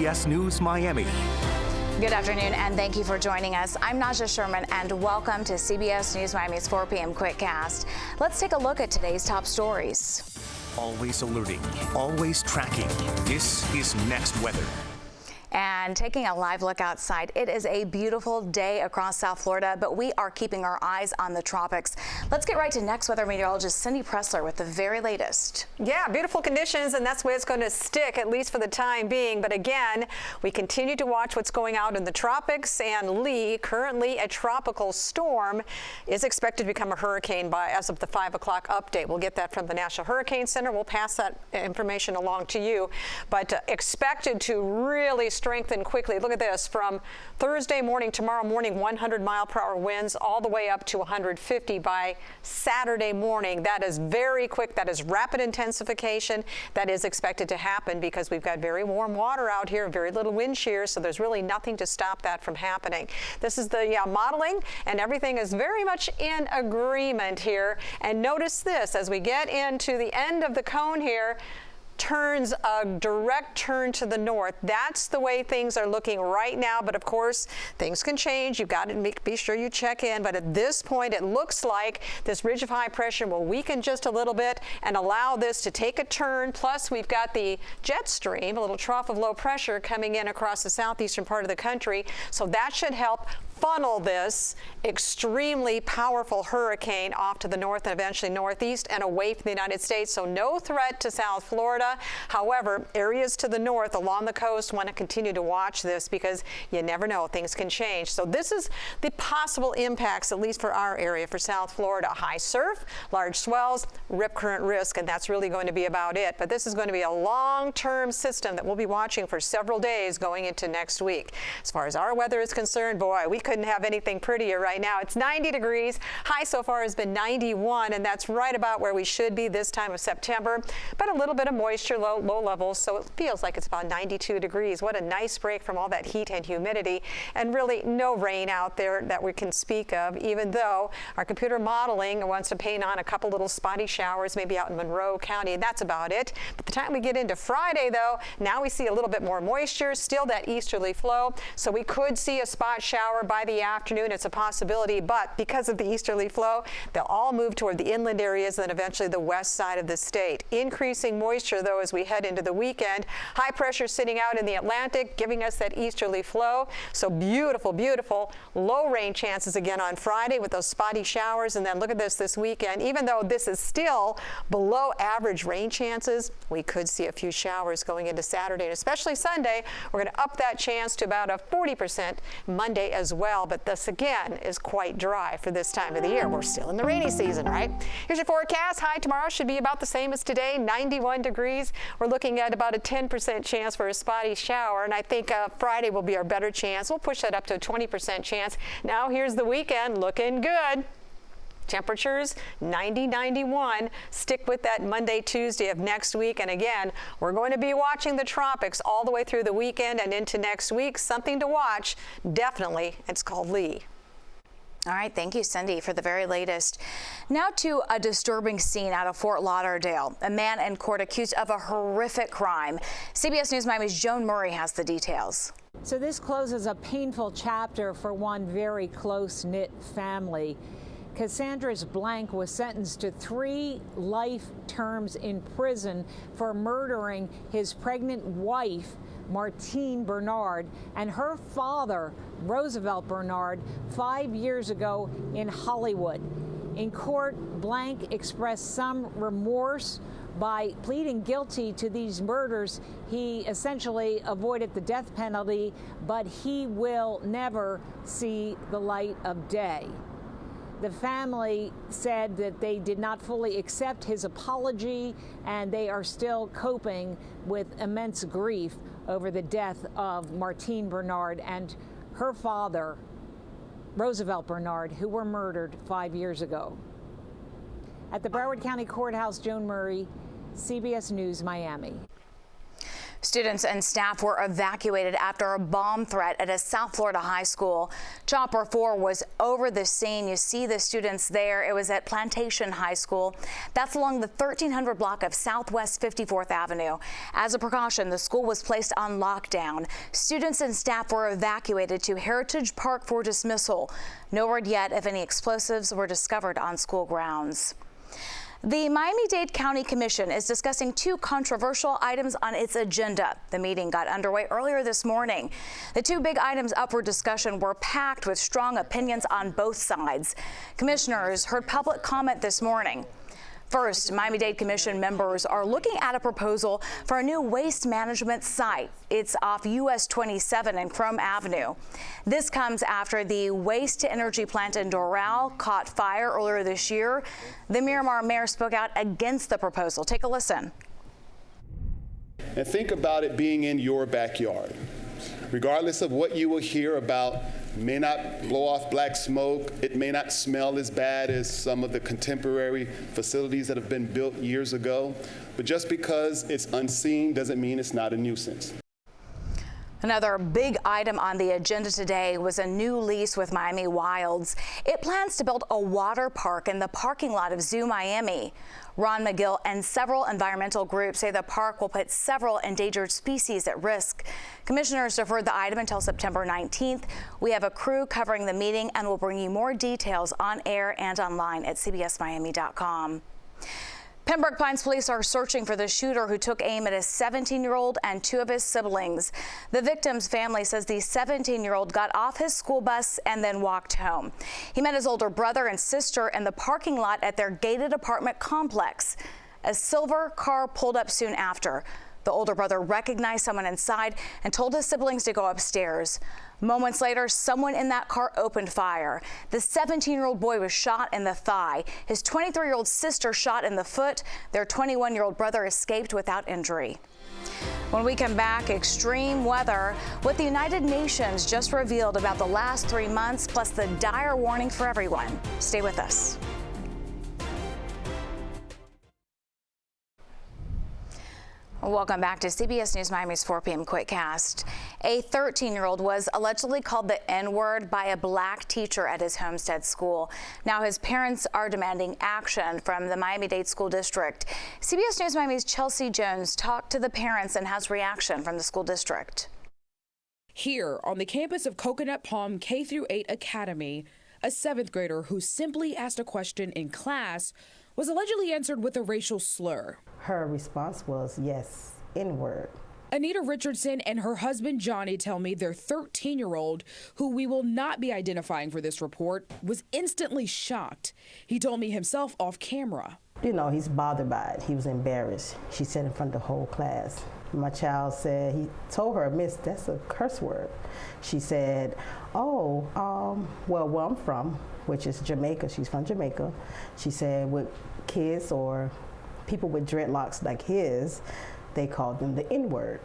CBS News Miami. Good afternoon, and thank you for joining us. I'm Najahe Sherman, and welcome to CBS News Miami's 4 p.m. Quickcast. Let's take a look at today's top stories. Always alerting, always tracking. This is Next Weather. And taking a live look outside, it is a beautiful day across South Florida, but we are keeping our eyes on the tropics. Let's get right to Next Weather meteorologist Cindy Pressler with the very latest. Yeah, beautiful conditions, and that's the way it's going to stick, at least for the time being. But again, we continue to watch what's going out in the tropics, and Lee, currently a tropical storm, is expected to become a hurricane as of the 5 o'clock update. We'll get that from the National Hurricane Center. We'll pass that information along to you, but expected to really strengthen quickly. Look at this, from Thursday morning, tomorrow morning, 100-mile-per-hour winds all the way up to 150 by Saturday morning. That is very quick. That is rapid intensification. That is expected to happen because we've got very warm water out here, very little wind shear, so there's really nothing to stop that from happening. This is the modeling, and everything is very much in agreement here. And notice this, as we get into the end of the cone here, turns a direct turn to the north. That's the way things are looking right now, but of course things can change. You've got to be sure you check in, but at this point it looks like this ridge of high pressure will weaken just a little bit and allow this to take a turn. Plus we've got the jet stream, a little trough of low pressure coming in across the southeastern part of the country, so that should help funnel this extremely powerful hurricane off to the north and eventually northeast and away from the United States. So no threat to South Florida. However, areas to the north along the coast want to continue to watch this because you never know, things can change. So this is the possible impacts, at least for our area, for South Florida. High surf, large swells, rip current risk, and that's really going to be about it. But this is going to be a long-term system that we'll be watching for several days going into next week. As far as our weather is concerned, boy, we couldn't have anything prettier right now. It's 90 degrees. High so far has been 91, and that's right about where we should be this time of September. But a little bit of moisture, low levels, so it feels like it's about 92 degrees. What a nice break from all that heat and humidity, and really no rain out there that we can speak of, even though our computer modeling wants to paint on a couple little spotty showers, maybe out in Monroe County, and that's about it. But the time we get into Friday, though, now we see a little bit more moisture, still that easterly flow, so we could see a spot shower by the afternoon. It's a possibility, but because of the easterly flow, they'll all move toward the inland areas and then eventually the west side of the state. Increasing moisture, though, as we head into the weekend. High pressure sitting out in the Atlantic, giving us that easterly flow. So beautiful, beautiful. Low rain chances again on Friday with those spotty showers. And then look at this weekend. Even though this is still below average rain chances, we could see a few showers going into Saturday, and especially Sunday. We're going to up that chance to about a 40% Monday as well. But this again is quite dry for this time of the year. We're still in the rainy season, right? Here's your forecast. High tomorrow should be about the same as today, 91 degrees. We're looking at about a 10% chance for a spotty shower, and I think Friday will be our better chance. We'll push that up to a 20% chance. Now here's the weekend looking good. Temperatures 90, 91. Stick with that Monday, Tuesday of next week. And again, we're going to be watching the tropics all the way through the weekend and into next week. Something to watch, definitely. It's called Lee. All right, thank you, Cindy, for the very latest. Now to a disturbing scene out of Fort Lauderdale. A man in court accused of a horrific crime. CBS News Miami's Joan Murray has the details. So this closes a painful chapter for one very close-knit family. Cassandra's Blank was sentenced to 3 life terms in prison for murdering his pregnant wife, Martine Bernard, and her father, Roosevelt Bernard, 5 years ago in Hollywood. In court, Blank expressed some remorse. By pleading guilty to these murders, he essentially avoided the death penalty, but he will never see the light of day. The family said that they did not fully accept his apology, and they are still coping with immense grief over the death of Martine Bernard and her father, Roosevelt Bernard, who were murdered 5 years ago. At the Broward County Courthouse, Joan Murray, CBS News, Miami. Students and staff were evacuated after a bomb threat at a South Florida high school. Chopper 4 was over the scene. You see the students there. It was at Plantation High School. That's along the 1300 block of Southwest 54th Avenue. As a precaution, the school was placed on lockdown. Students and staff were evacuated to Heritage Park for dismissal. No word yet if any explosives were discovered on school grounds. The Miami-Dade County Commission is discussing two controversial items on its agenda. The meeting got underway earlier this morning. The two big items up for discussion were packed with strong opinions on both sides. Commissioners heard public comment this morning. First, Miami-Dade Commission members are looking at a proposal for a new waste management site. It's off US 27 and Chrome Avenue. This comes after the waste-to-energy plant in Doral caught fire earlier this year. The Miramar mayor spoke out against the proposal. Take a listen. And think about it being in your backyard. Regardless of what you will hear about, it may not blow off black smoke, it may not smell as bad as some of the contemporary facilities that have been built years ago, but just because it's unseen doesn't mean it's not a nuisance. Another big item on the agenda today was a new lease with Miami Wilds. It plans to build a water park in the parking lot of Zoo Miami. Ron McGill and several environmental groups say the park will put several endangered species at risk. Commissioners deferred the item until September 19th. We have a crew covering the meeting and will bring you more details on air and online at cbsmiami.com. Pembroke Pines police are searching for the shooter who took aim at a 17-year-old and two of his siblings. The victim's family says the 17-year-old got off his school bus and then walked home. He met his older brother and sister in the parking lot at their gated apartment complex. A silver car pulled up soon after. The older brother recognized someone inside and told his siblings to go upstairs. Moments later, someone in that car opened fire. The 17-year-old boy was shot in the thigh. His 23-year-old sister shot in the foot. Their 21-year-old brother escaped without injury. When we come back, extreme weather, what the United Nations just revealed about the last 3 months, plus the dire warning for everyone. Stay with us. Welcome back to CBS News Miami's 4 p.m. Quickcast. A 13-year-old was allegedly called the Nword by a black teacher at his Homestead school. Now his parents are demanding action from the Miami-Dade School District. CBS News Miami's Chelsea Jones talked to the parents and has reaction from the school district. Here on the campus of Coconut Palm K-8 Academy, a 7th grader who simply asked a question in class was allegedly answered with a racial slur. Her response was, yes, Nword. Anita Richardson and her husband Johnny tell me their 13-year-old, who we will not be identifying for this report, was instantly shocked. He told me himself off camera. You know, he's bothered by it. He was embarrassed. She said in front of the whole class. My child said, he told her, Miss, that's a curse word. She said, well, where I'm from, which is Jamaica, she's from Jamaica. She said with kids or people with dreadlocks like his, they called them the N-word.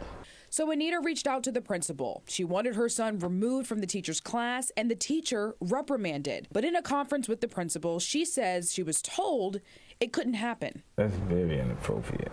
So Anita reached out to the principal. She wanted her son removed from the teacher's class and the teacher reprimanded. But in a conference with the principal, she says she was told it couldn't happen. That's very inappropriate.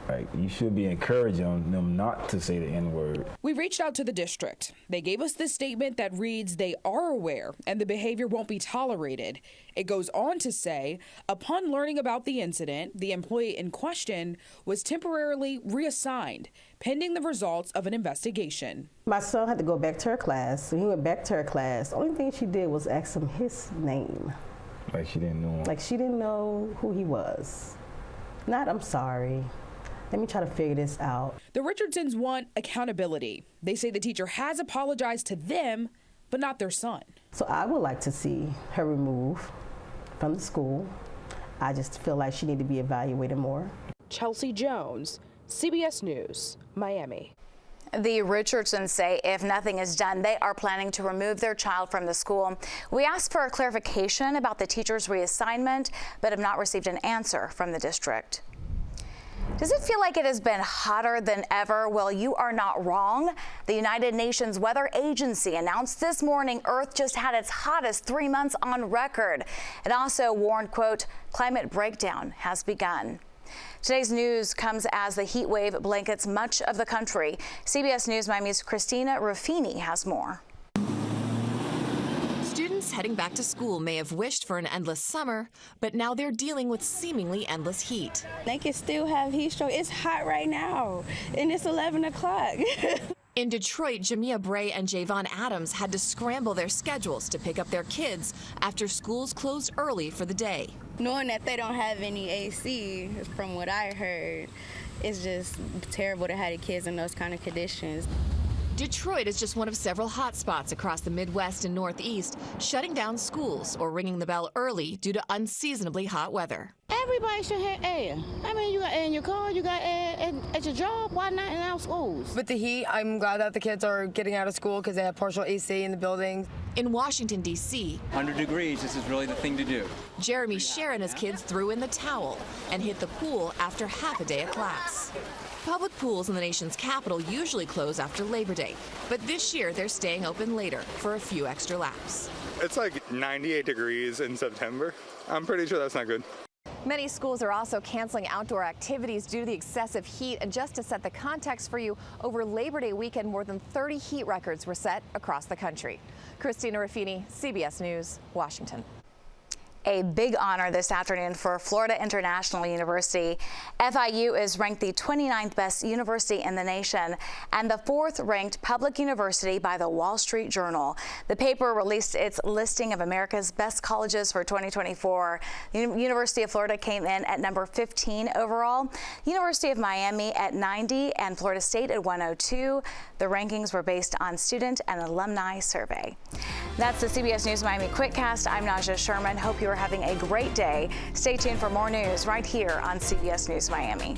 Like, you should be encouraging them not to say the N-word. We reached out to the district. They gave us this statement that reads they are aware and the behavior won't be tolerated. It goes on to say, upon learning about the incident, the employee in question was temporarily reassigned, pending the results of an investigation. My son had to go back to her class. So he went back to her class. The only thing she did was ask him his name. Like she didn't know him. Like she didn't know who he was. Not, I'm sorry. Let me try to figure this out. The Richardsons want accountability. They say the teacher has apologized to them, but not their son. So I would like to see her removed from the school. I just feel like she needs to be evaluated more. Chelsea Jones, CBS News, Miami. The Richardsons say if nothing is done, they are planning to remove their child from the school. We asked for a clarification about the teacher's reassignment, but have not received an answer from the district. Does it feel like it has been hotter than ever? Well, you are not wrong. The United Nations Weather Agency announced this morning Earth just had its hottest 3 months on record. It also warned, quote, climate breakdown has begun. Today's news comes as the heat wave blankets much of the country. CBS News Miami's Christina Ruffini has more. Students heading back to school may have wished for an endless summer, but now they're dealing with seemingly endless heat. They can still have heat stroke. It's hot right now, and it's 11 o'clock. In Detroit, Jamia Bray and Javon Adams had to scramble their schedules to pick up their kids after schools closed early for the day. Knowing that they don't have any AC, from what I heard, it's just terrible to have the kids in those kind of conditions. Detroit is just one of several hot spots across the Midwest and Northeast, shutting down schools or ringing the bell early due to unseasonably hot weather. Everybody should have air. I mean, you got air in your car, you got air at your job. Why not in our schools? With the heat, I'm glad that the kids are getting out of school because they have partial AC in the buildings. In Washington, D.C., 100 degrees, this is really the thing to do. Jeremy Scher and his kids threw in the towel and hit the pool after half a day of class. Public pools in the nation's capital usually close after Labor Day, but this year they're staying open later for a few extra laps. It's like 98 degrees in September. I'm pretty sure that's not good. Many schools are also canceling outdoor activities due to the excessive heat. And just to set the context for you, over Labor Day weekend, more than 30 heat records were set across the country. Christina Ruffini, CBS News, Washington. A big honor this afternoon for Florida International University. FIU is ranked the 29th best university in the nation and the 4th ranked public university by the Wall Street Journal. The paper released its listing of America's best colleges for 2024. The University of Florida came in at number 15 overall, University of Miami at 90, and Florida State at 102. The rankings were based on student and alumni survey. That's the CBS News Miami Quickcast. I'm Najahe Sherman. Hope you are having a great day. Stay tuned for more news right here on CBS News Miami.